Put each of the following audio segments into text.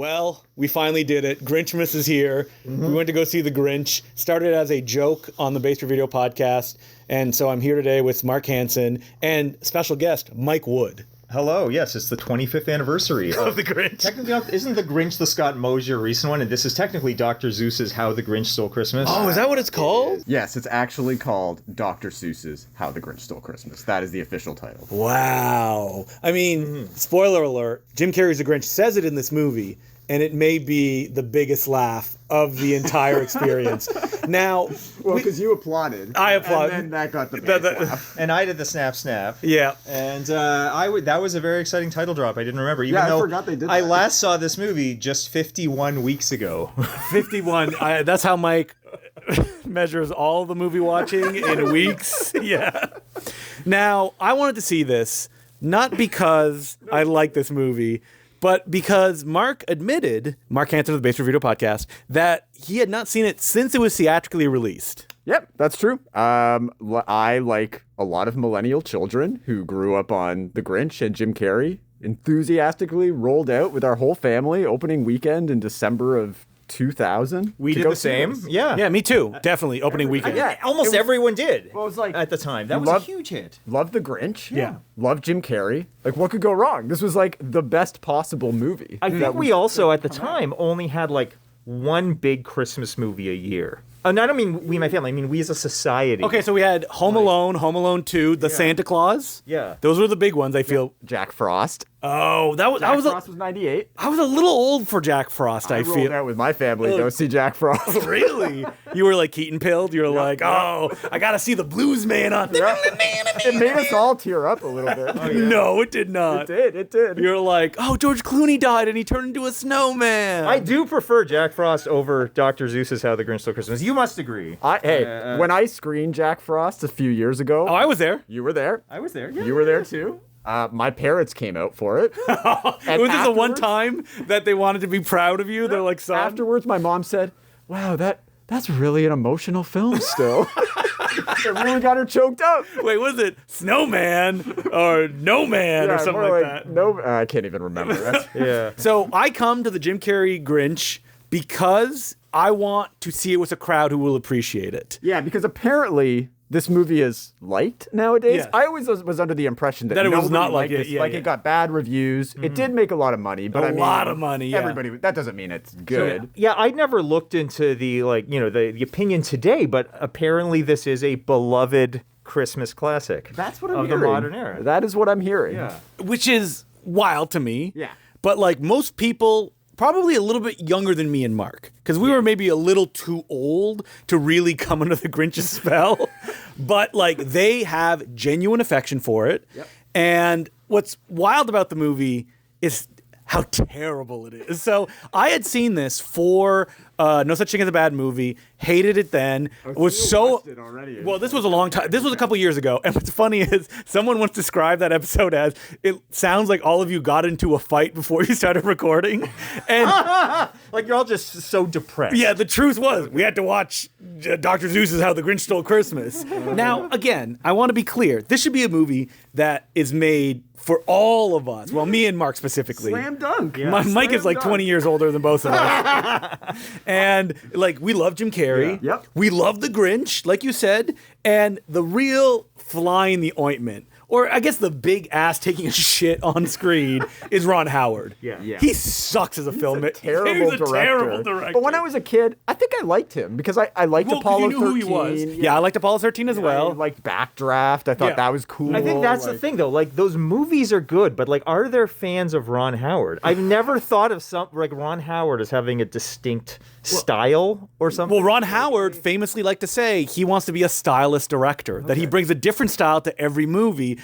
Well, we finally did it. Grinchmas is here. We went to go see The Grinch. Started as a joke on the Base Video podcast. And so I'm here today with Mark Hanson and special guest, Mike Wood. Hello, yes, it's the 25th anniversary Of The Grinch. Technically, isn't The Grinch the Scott Mosier recent one? And this is technically Dr. Seuss's How the Grinch Stole Christmas. Oh, is that what it's called? Yes, it's actually called Dr. Seuss's How the Grinch Stole Christmas. That is the official title. Wow. I mean, spoiler alert, Jim Carrey's The Grinch says it in this movie, and it may be the biggest laugh of the entire experience. Now, Well, because you applauded. I applauded. And then that got the biggest laugh. And I did the snap snap. yeah. And that was a very exciting title drop. I didn't remember. Even Yeah, I though forgot they did I that. last saw this movie just 51 weeks ago. 51. That's how Mike measures all the movie watching in weeks. Yeah. Now, I wanted to see this, not because I like this movie, but because Mark admitted, Mark Hanson of the Base Revue podcast, that he had not seen it since it was theatrically released. Yep, that's true. I, like a lot of millennial children who grew up on The Grinch and Jim Carrey, enthusiastically rolled out with our whole family opening weekend in December of 2000. We to did go the see same. this. Yeah. Yeah, me too. Definitely opening weekend. Yeah. Almost everyone did. Well, it was like at the time. That was a love- huge hit. Loved The Grinch. Yeah. Loved Jim Carrey. Like, what could go wrong? This was like the best possible movie. I think we also, at the time, only had like one big Christmas movie a year. And I don't mean we, my family. I mean we as a society. Okay, so we had Home Alone, Home Alone 2, The Santa Claus. Yeah. Those were the big ones, I feel. Jack Frost. Oh, Jack Frost was 98. I was a little old for Jack Frost, I I rolled feel. out with my family to go see Jack Frost. Really? You were like Keaton pilled? You were like, oh, I gotta see the blues man on. It made us all tear up a little bit. No, it did not. It did. You're like, oh, George Clooney died and he turned into a snowman. I do prefer Jack Frost over Dr. Seuss's How the Grinch Stole Christmas. You must agree. When I screened Jack Frost a few years ago, Oh, I was there. you were there. I was there. You were there too. My parents came out for it. It was just a one time that they wanted to be proud of you. They're like, son. Afterwards, my mom said, "Wow, that's really an emotional film still." It really got her choked up. Wait, was it Snowman or No Man or something more like that? No, I can't even remember. Yeah. So I come to the Jim Carrey Grinch because I want to see it with a crowd who will appreciate it. Yeah, because apparently this movie is liked nowadays. Yeah. I always was under the impression that it was nobody not like liked it. this. Yeah, Like yeah. it got bad reviews. It did make a lot of money, but A I mean, lot of money, yeah. Everybody. That doesn't mean it's good. Yeah, I'd never looked into the the opinion today, but apparently this is a beloved Christmas classic. That's what I'm of hearing. the modern era. That is what I'm hearing. Yeah. Which is wild to me. Yeah. But like most people, probably a little bit younger than me and Mark, because we were maybe a little too old to really come under the Grinch's spell. But like they have genuine affection for it. Yep. And what's wild about the movie is how terrible it is. So I had seen this for No Such Thing as a Bad Movie, hated it then, was so... watched it already. Well, this was a long time. This was a couple years ago. And what's funny is someone once described that episode as, it sounds like all of you got into a fight before you started recording. And Like you're all just so depressed. yeah, the truth was we had to watch Dr. Seuss's How the Grinch Stole Christmas. Now, again, I want to be clear. This should be a movie that is made for all of us. Well, me and Mark specifically. Slam dunk. Mike is like 20 years older than both of us. And like we love Jim Carrey. Yeah. Yep. We love the Grinch, like you said. And the real fly in the ointment, or I guess the big ass taking a shit on screen, is Ron Howard. Yeah. Yeah. He sucks as a filmmaker. Terrible He's a director. terrible director. But when I was a kid, I think I liked him because I liked well, 'cause Apollo you knew 13. who he was. Yeah, I liked Apollo 13 as I well. liked Backdraft. I thought Yeah. that was cool. I think that's the Like, thing, though. Like, those movies are good, but, like, are there fans of Ron Howard? I've never thought of Ron Howard as having a distinct style or something. Well, Ron Howard famously liked to say he wants to be a stylist director, that he brings a different style to every movie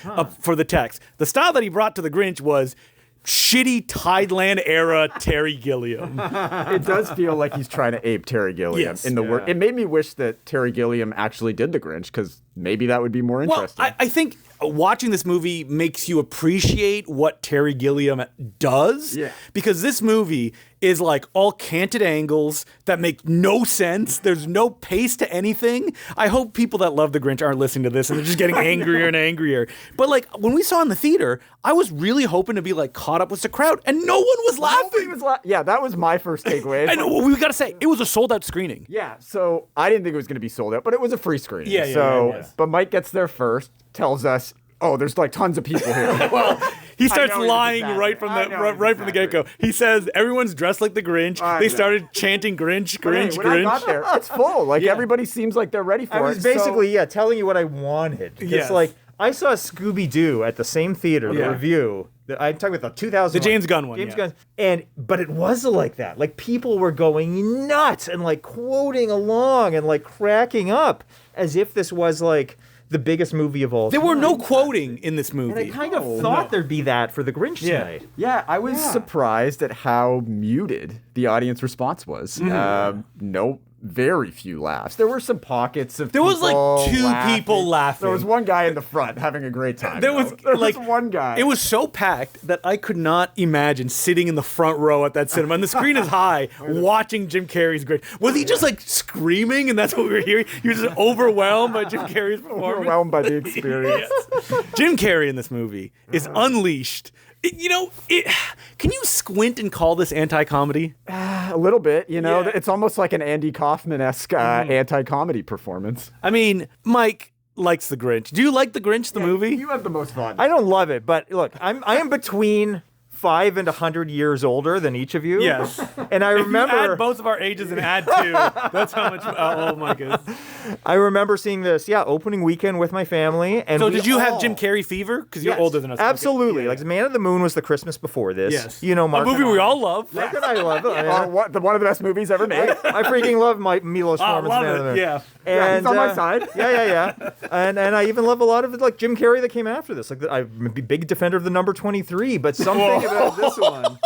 for the text. The style that he brought to The Grinch was shitty Tideland era Terry Gilliam. It does feel like he's trying to ape Terry Gilliam Yes. in the work. It made me wish that Terry Gilliam actually did The Grinch because maybe that would be more Well, interesting. I think watching this movie makes you appreciate what Terry Gilliam does. Yeah. Because this movie is like all canted angles that make no sense. There's no pace to anything. I hope people that love The Grinch aren't listening to this and they're just getting angrier and angrier. But like when we saw it in the theater, I was really hoping to be like caught up with the crowd and no one was laughing. Yeah, that was my first takeaway. And we got to say, it was a sold out screening. Yeah, so I didn't think it was going to be sold out, but it was a free screening. Yeah, yeah. But Mike gets there first, tells us, oh, there's like tons of people here. Well, he starts know lying exactly. right from I the know right from the exactly. get-go. He says everyone's dressed like the Grinch. I They know. started chanting Grinch, Grinch, When I Grinch. got there, it's full. Like everybody seems like they're ready for it. I was basically telling you what I wanted. Because Yes. like I saw Scooby-Doo at the same theater, the Yeah. Revue. I'm talking about the 2000. The James Gunn one, James yeah. Gunn. But it was like that. Like people were going nuts and like quoting along and like cracking up as if this was like the biggest movie of all There time. were no quoting in this movie. And I kind of thought there'd be that for the Grinch Yeah. tonight. Yeah, I was surprised at how muted the audience response was. No, very few laughs. There were some pockets of There was like people two laughing. people laughing. There was one guy in the front having a great time. There was though. like one guy. It was so packed that I could not imagine sitting in the front row at that cinema. And the screen is high, watching Jim Carrey's Grinch. Was he just like screaming, and that's what we were hearing? He was just overwhelmed by Jim Carrey's performance. overwhelmed by the experience. Yes. Jim Carrey in this movie is unleashed. Can you squint and call this anti-comedy? A little bit, Yeah. It's almost like an Andy Kaufman-esque anti-comedy performance. I mean, Mike likes The Grinch. Do you like The Grinch, the movie? You have the most fun. I don't love it, but look, I am between 5 and 100 years older than each of you. Yes. And I If you remember add both of our ages and add 2. That's how much. Oh my goodness. I remember seeing this, opening weekend with my family. And So we did you have all- Jim Carrey fever? Because you're Yes, older than us. Absolutely. Okay. Like, The Man of the Moon was the Christmas before this. Yes. You know, Mark a movie and we I- all love. Mark and I love it. One of the best movies ever made. I freaking love my Milos I Forman's love Man of the it. Moon. Yeah. Yeah, he's on my side. Yeah. And I even love a lot of it, like Jim Carrey that came after this. Like I'm a big defender of the number 23, but something about this one.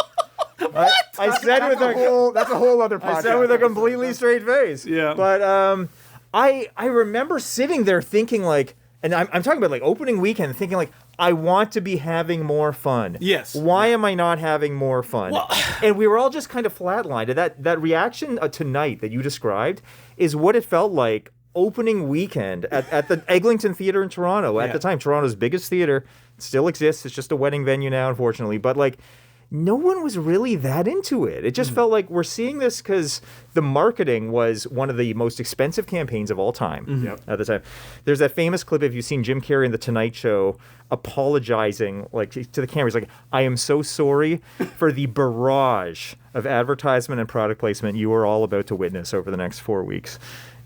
I said with That's a whole other podcast. I said with a completely straight face. Yeah. But I remember sitting there thinking like, and I'm talking about like opening weekend, thinking like, I want to be having more fun. Yes. Why am I not having more fun? Well- And we were all just kind of flatlined. And that reaction tonight that you described is what it felt like opening weekend at the Eglinton Theatre in Toronto. At Yeah. the time, Toronto's biggest theater. It still exists. It's just a wedding venue now, unfortunately. But like, no one was really that into it. It just felt like we're seeing this because the marketing was one of the most expensive campaigns of all time at the time. There's that famous clip, if you've seen Jim Carrey in The Tonight Show apologizing like to the camera. He's like, I am so sorry for the barrage of advertisement and product placement you are all about to witness over the next 4 weeks.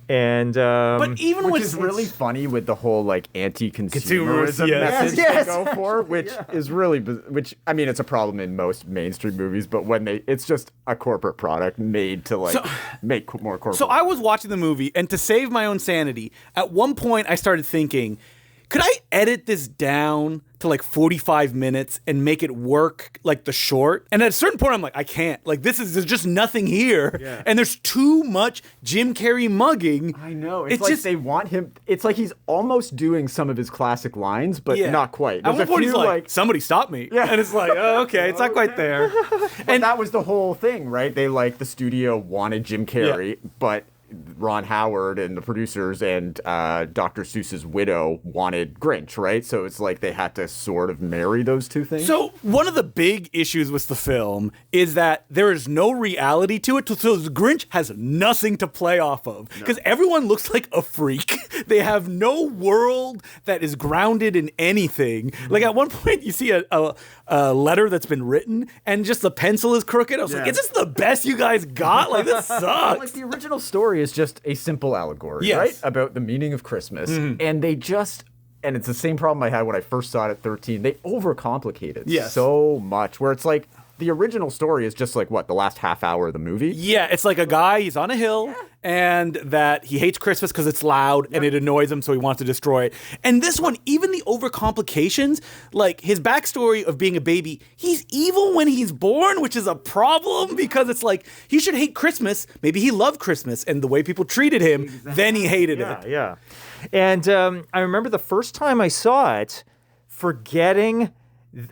And But even Which with is really funny with the whole like anti-consumerism yes. message Yes. they go for, which is really, which I mean, it's a problem in most mainstream movies, but when it's just a corporate product made to like make more corporate. So I was watching the movie, and to save my own sanity, at one point I started thinking, could I edit this down to like 45 minutes and make it work like the short? And at a certain point, I'm like, I can't. Like, there's just nothing here. Yeah. And there's too much Jim Carrey mugging. I know. It's like just, they want him. It's like he's almost doing some of his classic lines, but not quite. At There's one a point, he's few, like, somebody stop me. Yeah. And it's like, oh, okay, it's not quite there. and that was the whole thing, right? They the studio wanted Jim Carrey, but Ron Howard and the producers and Dr. Seuss's widow wanted Grinch, right? So it's like they had to sort of marry those two things. So one of the big issues with the film is that there is no reality to it. So the Grinch has nothing to play off of because everyone looks like a freak. They have no world that is grounded in anything. Like at one point you see a letter that's been written and just the pencil is crooked. I was like, is this the best you guys got? Like this sucks. Like the original story is just a simple allegory, Yes. right? About the meaning of Christmas. And they just, and it's the same problem I had when I first saw it at 13. They overcomplicate it Yes. so much where it's like the original story is just like what, the last half hour of the movie? Yeah, it's like a guy, he's on a hill, and that he hates Christmas because it's loud and it annoys him, so he wants to destroy it. And this one, even the overcomplications, like his backstory of being a baby, he's evil when he's born, which is a problem because it's like he should hate Christmas. Maybe he loved Christmas and the way people treated him, then he hated it. Yeah. And I remember the first time I saw it, forgetting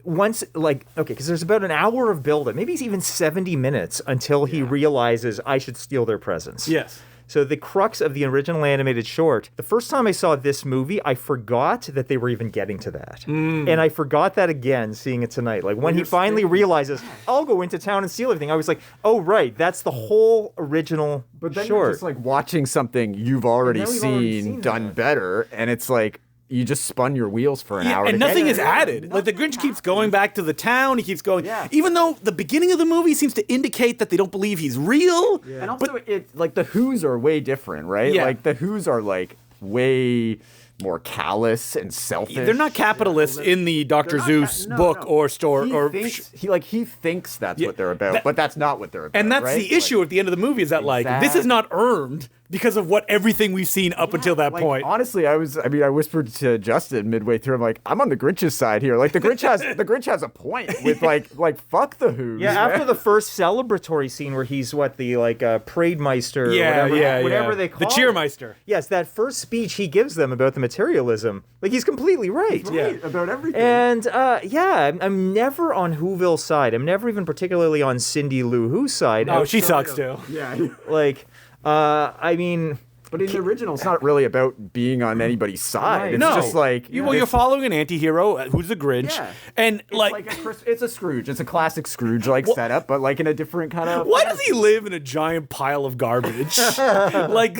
once, like, okay, because there's about an hour of build-up, maybe it's even 70 minutes until he realizes I should steal their presents. Yes. So the crux of the original animated short, the first time I saw this movie, I forgot that they were even getting to that. And I forgot that again seeing it tonight. Like when he finally realizes, I'll go into town and steal everything, I was like, oh, right, that's the whole original But then short. you're just like watching something you've already we've already seen done that. better, and it's like you just spun your wheels for an hour. And to nothing get is there. added. Like the Grinch keeps going back to the town. He keeps going, Yeah. even though the beginning of the movie seems to indicate that they don't believe he's real. Yeah. And also, it like the Who's are way different, right? Yeah. Like the Who's are like way more callous and selfish. They're not capitalists in the Dr. Zeus book or store He thinks that's what they're about, but that's not what they're about. and that's right? the issue at the end of the movie is that like this is not earned because of what everything we've seen up until that Like, point. honestly, I whispered to Justin midway through. I'm like, I'm on the Grinch's side here. Like the Grinch has a point with like fuck the Who's. Yeah, man. after the first celebratory scene where he's the Praedmeister, whatever they call the him. Cheermeister. Yes, that first speech he gives them about the materialism, like he's completely right. Right, about everything. And I'm never on Whoville's side. I'm never even particularly on Cindy Lou Who's side. Oh, she sucks too. yeah. Like, I mean, But in the original, it's not really about being on anybody's side. Right. It's No, just like you're following an anti-hero who's the Grinch, Yeah. and it's a Scrooge. It's a classic Scrooge setup, but like in a different kind of. why does he live in a giant pile of garbage? Like,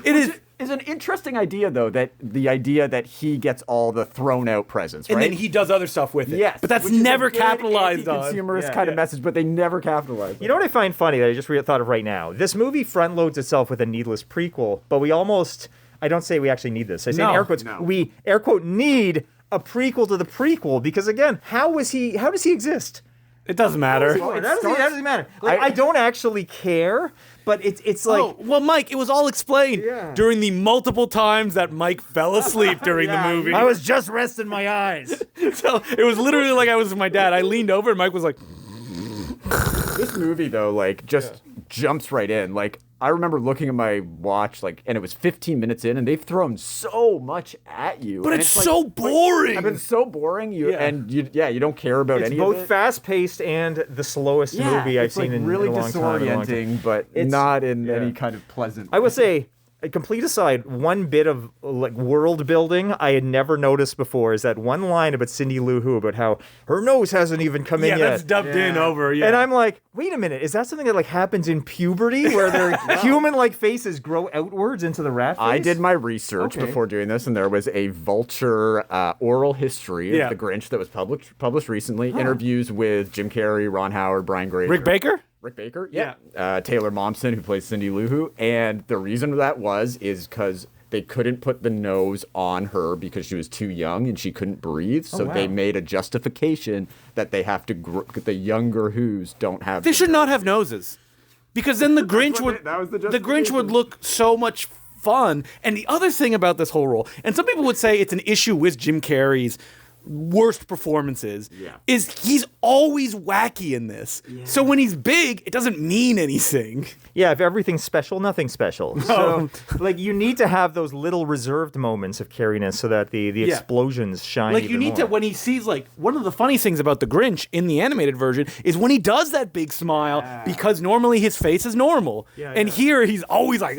it is. It's an interesting idea, though, that the idea that he gets all the thrown out presents, right? And then he does other stuff with it. Yes, But that's which is a never good capitalized on. anti-consumerist kind of message, but they never capitalize. you know what I find funny that I just thought of right now? This movie front loads itself with a needless prequel, but I don't say we actually need this. I say in air quotes, we air quote need a prequel to the prequel because again, how does he exist? It doesn't matter. How does it matter? Like, I don't actually care, but it's like Oh, well, Mike, it was all explained during the multiple times that Mike fell asleep during the movie. I was just resting my eyes. So it was literally like I was with my dad. I leaned over and Mike was like, This movie, though, like just jumps right in. Like I remember looking at my watch, like, and it was 15 minutes in, and they've thrown so much at you. but and it's like, so boring. I've been so boring. You don't care about It's any both of it. fast-paced and the slowest movie I've it's seen like in really a long time. disorienting, but It's- not in any kind of pleasant. I would say, a complete aside, one bit of like world building I had never noticed before is that one line about Cindy Lou Who about how her nose hasn't even come in yet. that's dubbed in over. Yeah. And I'm like, wait a minute, is that something that like happens in puberty where their human-like faces grow outwards into the rat face? I did my research before doing this, and there was a Vulture oral history of the Grinch that was published recently. Interviews with Jim Carrey, Ron Howard, Brian Grazer. Rick Baker? Rick Baker, Taylor Momsen, who plays Cindy Lou Who, and the reason that is because they couldn't put the nose on her because she was too young and she couldn't breathe, so they made a justification that they have to the younger Who's don't have. They should not have noses, because then the Grinch would that was the the Grinch would look so much fun. And the other thing about this whole role, and some people would say it's an issue with Jim Carrey's worst performances, is he's always wacky in this. So when he's big, it doesn't mean anything. Yeah, if everything's special, nothing's special. So, like, you need to have those little reserved moments of cariness so that the explosions shine. Like, you need to, when he sees, like, one of the funny things about the Grinch in the animated version is when he does that big smile, because normally his face is normal. And here he's always like,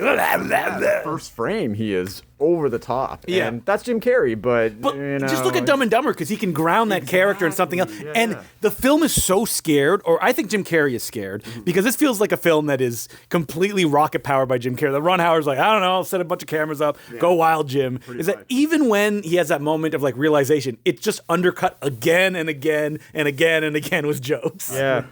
First frame, he is over the top. Yeah. And that's Jim Carrey, but you know, just look at Dumb and Dumber, because he can ground that character in something else. And the film is so scared, or I think Jim Carrey is scared, because this feels like a film that is completely rocket powered by Jim Carrey. That Ron Howard's like, I don't know, I'll set a bunch of cameras up, go wild, Jim. Is that even when he has that moment of like realization, it's just undercut again and again and again and again with jokes. Yeah.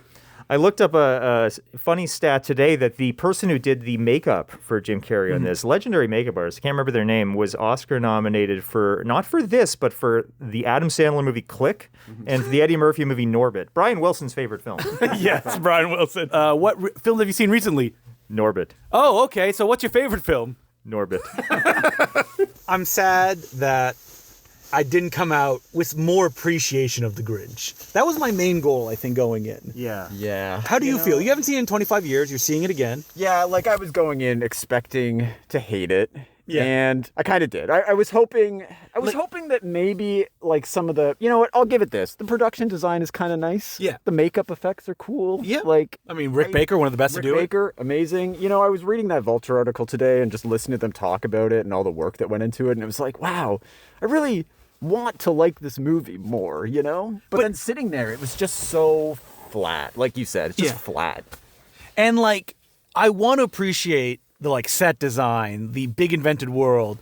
I looked up a funny stat today that the person who did the makeup for Jim Carrey on this, legendary makeup artist, I can't remember their name, was Oscar nominated for, not for this, but for the Adam Sandler movie Click and the Eddie Murphy movie Norbit. Brian Wilson's favorite film. Yes, Brian Wilson. What film have you seen recently? Norbit. Oh, okay. So what's your favorite film? Norbit. I'm sad that I didn't come out with more appreciation of the Grinch. That was my main goal, I think, going in. Yeah. How do you feel? You haven't seen it in 25 years. You're seeing it again. Yeah, like I was going in expecting to hate it. Yeah. And I kind of did. I was hoping that maybe like some of the, you know what, I'll give it this. The production design is kind of nice. Yeah. The makeup effects are cool. Yeah. Like, I mean, Rick Baker, one of the best Rick to do Baker, amazing. You know, I was reading that Vulture article today and just listening to them talk about it and all the work that went into it. And it was like, wow, I really want to like this movie more, you know? But then sitting there, it was just so flat. Like you said, it's just flat. And like, I want to appreciate the like set design, the big invented world.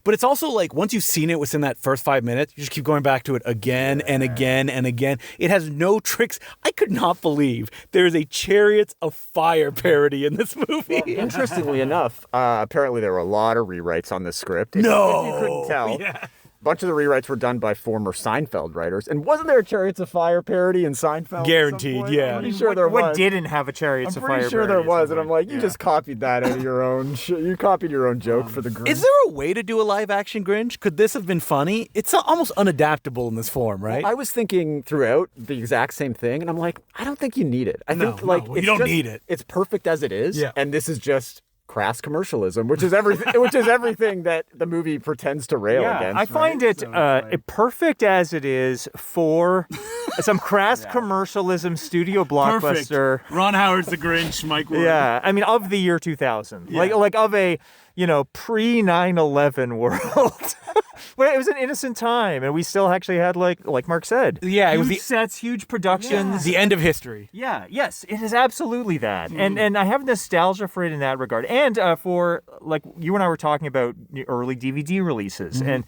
But it's also like once you've seen it within that first 5 minutes, you just keep going back to it again and again and again. It has no tricks. I could not believe there is a Chariots of Fire parody in this movie. Well, interestingly enough, apparently there were a lot of rewrites on this script. If you couldn't tell. Yeah. A bunch of the rewrites were done by former Seinfeld writers. And wasn't there a Chariots of Fire parody in Seinfeld? at Guaranteed, some point? yeah. I'm pretty sure there What was. didn't have a Chariots of I'm Fire? pretty sure there parody at was. some And I'm point? like, you just copied that out of your own you copied your own joke for the Grinch. Is there a way to do a live action Grinch? Could this have been funny? It's almost unadaptable in this form, right? I was thinking throughout the exact same thing, and I'm like, I don't think you need it. I No, think like no, you it's don't just- need it. It's perfect as it is, Yeah. and this is just crass commercialism, which is everything. Which is everything that the movie pretends to rail against. I find it perfect as it is for some crass commercialism studio blockbuster. Ron Howard's the Grinch, Mike Ward. Yeah, I mean of the year 2000, like of a pre 9/11 world. Where it was an innocent time, and we still actually had like Mark said, Yeah, it was huge sets, huge productions. the end of history. Yeah, yes, it is absolutely that. And I have nostalgia for it in that regard. And for, like, you and I were talking about early DVD releases. And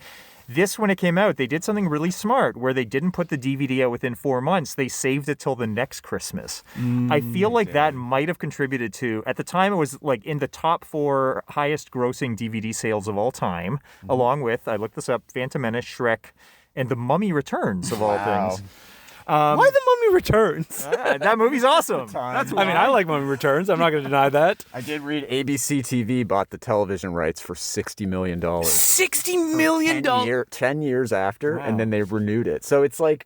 this, when it came out, they did something really smart where they didn't put the DVD out within 4 months. They saved it till the next Christmas. I feel like that might have contributed to, at the time, it was like in the top 4 highest grossing DVD sales of all time, along with, I looked this up, Phantom Menace, Shrek, and The Mummy Returns, of all things. Why the Mummy Returns? That movie's awesome. I mean, I like Mummy Returns. I'm not going to deny that. I did read ABC TV bought the television rights for $60 million. $60 million. 10 years after, and then they renewed it. So it's like,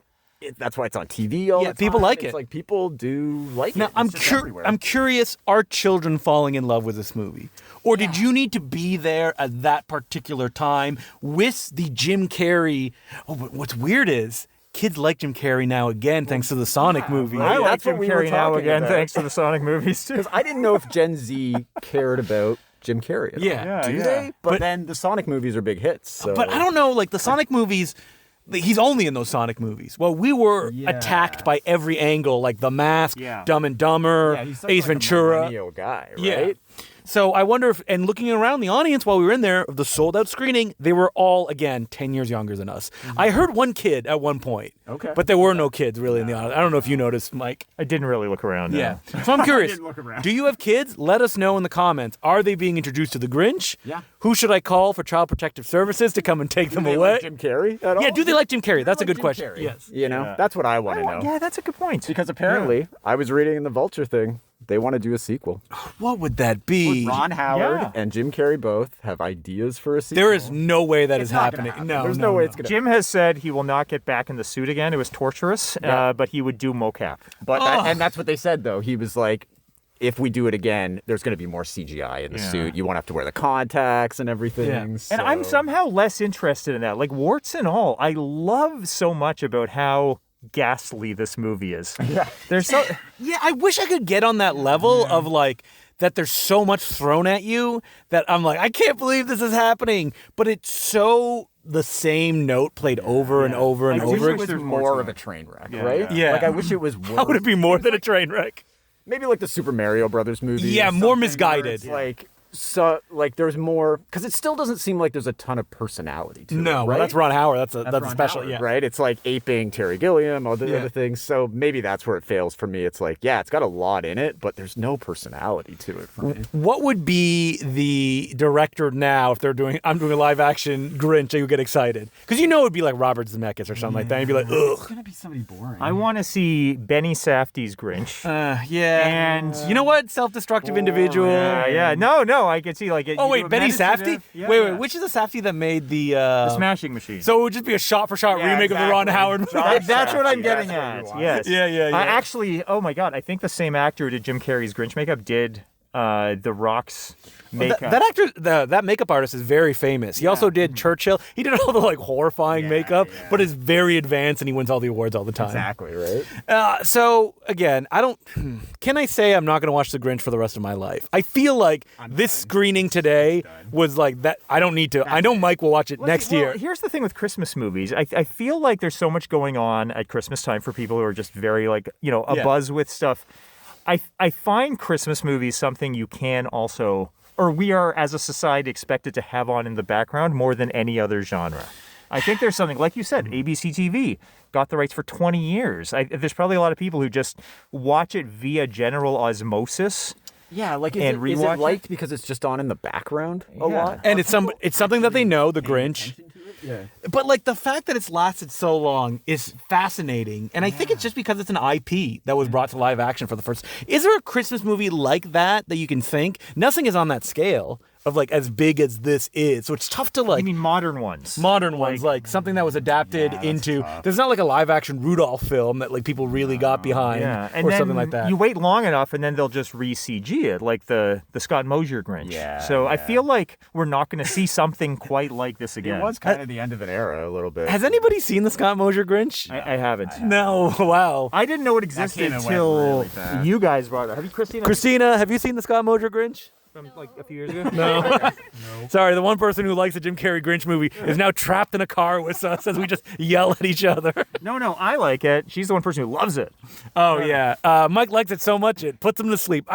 that's why it's on TV all the time. people like It's it. like people do like Now, it. I'm It's just everywhere. I'm curious, are children falling in love with this movie? Or did you need to be there at that particular time with the Jim Carrey? Oh, but what's weird is kids like Jim Carrey now again, thanks to the Sonic movie. right. I like That's what Jim we were Carrey now talking again, about. thanks to the Sonic movies, too. Because I didn't know if Gen Z cared about Jim Carrey at all. Yeah. Do they? But then the Sonic movies are big hits. So. But I don't know, like the Sonic movies, he's only in those Sonic movies. Well, we were attacked by every angle, like The Mask, Dumb and Dumber, he's such Ace like Ventura. a millennial guy, right? Yeah. So I wonder if, and looking around the audience while we were in there, of the sold out screening, they were all, again, 10 years younger than us. I heard one kid at one point. Okay. But there were no kids really in the audience. I don't know if you noticed, Mike. I didn't really look around. Yeah. So I'm curious. Do you have kids? Let us know in the comments. Are they being introduced to the Grinch? Yeah. Who should I call for Child Protective Services to come and take them Do they away? like Jim Carrey at all? Yeah, do they like Jim Carrey? That's a like good Jim question. Carrey? Yes. You know, that's what I want to know. Yeah, that's a good point. Because apparently, I was reading in the Vulture thing, they want to do a sequel. What would that be? Ron Howard Yeah. and Jim Carrey both have ideas for a sequel. There is no way that is It's not gonna happening. happen. No, There's no way it's going to Jim has said he will not get back in the suit again. It was torturous, but he would do mocap. But and that's what they said, though. He was like, if we do it again, there's going to be more CGI in the suit. You won't have to wear the contacts and everything. Yeah. So. And I'm somehow less interested in that. Like, warts and all, I love so much about how ghastly this movie is. Yeah. There's so... Yeah, I wish I could get on that level of like that there's so much thrown at you that I'm like, I can't believe this is happening. But it's so the same note played over and over and I wish over. it was more of a train wreck, right? Yeah. Like, I wish it was worse. How would it be more than a train wreck? Maybe like the Super Mario Brothers movie. Yeah, or more something where misguided. It's like, so, like, there's more, because it still doesn't seem like there's a ton of personality to it. No, well, right? that's Ron Howard. That's a Ron special. Howard, Yeah. right? It's like aping Terry Gilliam, all the Yeah. other things. So maybe that's where it fails for me. It's like, yeah, it's got a lot in it, but there's no personality to it for me. What would be the director now if I'm doing a live action Grinch? You would get excited because you know it would be like Robert Zemeckis or something like that. And you'd be like, ugh. gonna be somebody boring. I want to see Benny Safdie's Grinch. Yeah. And you know what? Self-destructive individual. yeah. No, I could see like it. Oh you wait, do Benny meditative- Safdie? Yeah, wait, yeah. which is the Safdie that made the The Smashing Machine. So it would just be a shot-for-shot remake of the Ron Howard movie. That's what I'm Safdie, getting that's what at. you want. Yes. Yeah. Actually, oh my God, I think the same actor who did Jim Carrey's Grinch makeup did The Rock's makeup. That actor, that makeup artist is very famous. He also did Churchill. He did all the like horrifying makeup, but is very advanced and he wins all the awards all the time. Exactly, right? So again, can I say I'm not going to watch The Grinch for the rest of my life? I feel like this screening today was like that. I don't need to. I know Mike will watch it next year. Here's the thing with Christmas movies. I feel like there's so much going on at Christmas time for people who are just very like, abuzz with stuff. I find Christmas movies something you can also, or we are as a society expected to have on in the background more than any other genre. I think there's something, like you said, ABC TV got the rights for 20 years. There's probably a lot of people who just watch it via general osmosis. Yeah, like is it liked because it's just on in the background a lot? And it's something that they know, The Grinch. Yeah. But like the fact that it's lasted so long is fascinating. And I think it's just because it's an IP that was brought to live action for the first. Is there a Christmas movie like that you can think? Nothing is on that scale of like as big as this is. So it's tough to like. You mean modern ones? Modern ones, like something that was adapted into. Tough. There's not like a live action Rudolph film that like people really got behind or something like that. You wait long enough and then they'll just re-CG it, like the Scott Mosier Grinch. I feel like we're not going to see something quite like this again. It was kind of the end of an era a little bit. Has anybody seen the Scott Mosier Grinch? I haven't. No, wow. I didn't know it existed until you guys brought it up. Have you, Christina? Christina, have you seen the Scott Mosier Grinch? From like a few years ago? No. Sorry, the one person who likes a Jim Carrey Grinch movie is now trapped in a car with us as we just yell at each other. No, I like it. She's the one person who loves it. Oh, yeah. Mike likes it so much it puts him to sleep.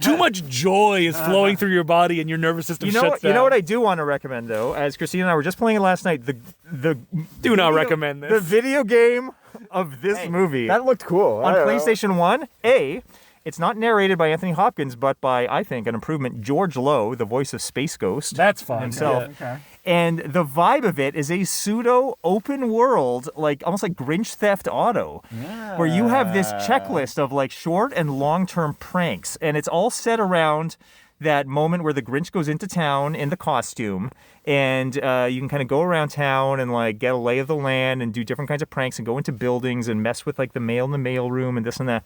Too much joy is flowing through your body and your nervous system shuts down. You know what I do want to recommend, though? As Christina and I were just playing it last night, Do not recommend this. The video game of this movie. That looked cool. On PlayStation 1, it's not narrated by Anthony Hopkins, but by, I think, an improvement, George Lowe, the voice of Space Ghost. That's fun. Himself. Yeah. Okay. And the vibe of it is a pseudo-open world, like almost like Grinch Theft Auto, where you have this checklist of like short and long-term pranks, and it's all set around that moment where the Grinch goes into town in the costume, and you can kind of go around town and like get a lay of the land and do different kinds of pranks and go into buildings and mess with like the mail in the mailroom and this and that.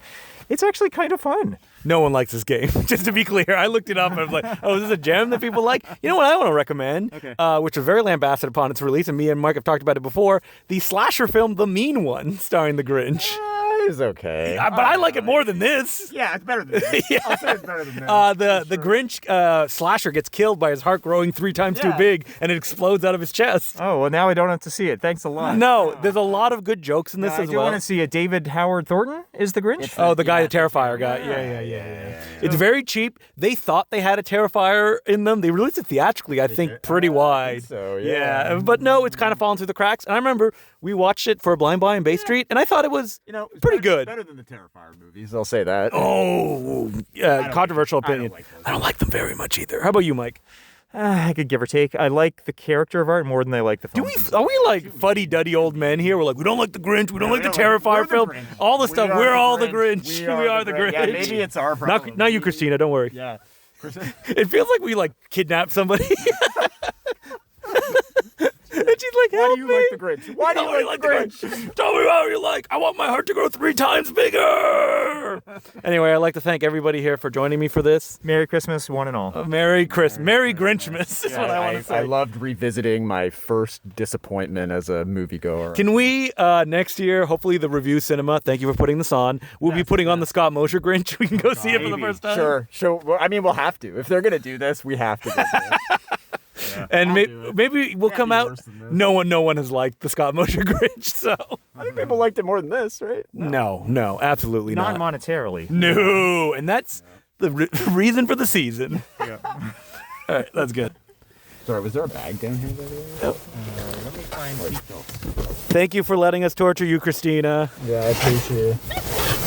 It's actually kind of fun. No one likes this game, just to be clear. I looked it up and I was like, oh, is this a gem that people like? You know what I want to recommend, which was very lambasted upon its release, and me and Mark have talked about it before, the slasher film The Mean One, starring the Grinch. Is okay. But I like it more than this. Yeah, it's better than this. I'll say it's better than this. The Grinch slasher gets killed by his heart growing 3 times too big, and it explodes out of his chest. Oh, well, now I don't have to see it. Thanks a lot. No, there's a lot of good jokes in this as well. I want to see it. David Howard Thornton is the Grinch? The guy, the Terrifier guy. Yeah. It's very cheap. They thought they had a Terrifier in them. They released it theatrically, I think, pretty wide. So, yeah. But no, it's kind of fallen through the cracks. And I remember we watched it for a blind buy in Bay Street, and I thought it was pretty good. Better than the Terrifier movies, I'll say that. Oh, yeah, controversial opinion. I don't like them very much either. How about you, Mike? I could give or take. I like the character of art more than I like the film. Are we like fuddy-duddy old men here? We're like, we don't like the Grinch, we don't like the Terrifier film. All the stuff, we're all the Grinch. We are the Grinch. Yeah, maybe it's our problem. Not you, Christina, don't worry. Yeah. It feels like we like kidnapped somebody. And she's like, why do you like the Grinch? Why do you like the Grinch? Tell me how you like. I want my heart to grow 3 times bigger. Anyway, I'd like to thank everybody here for joining me for this. Merry Christmas, one and all. Merry Grinchmas is what I want to say. I loved revisiting my first disappointment as a moviegoer. Can we, next year, hopefully the Revue Cinema, thank you for putting this on, we'll be putting on the Scott Mosier Grinch. We can go see it for the first time. Sure. Well, I mean, we'll have to. If they're going to do this, we have to go see it. Yeah, and maybe we'll come out. No one has liked the Scott Mosier Grinch, so I think people liked it more than this, right? No, absolutely not. Not monetarily. No, and that's the reason for the season. Yeah. All right, that's good. Sorry, was there a bag down here, by the way? Let me find seatbelts. Thank you for letting us torture you, Christina. Yeah, I appreciate it.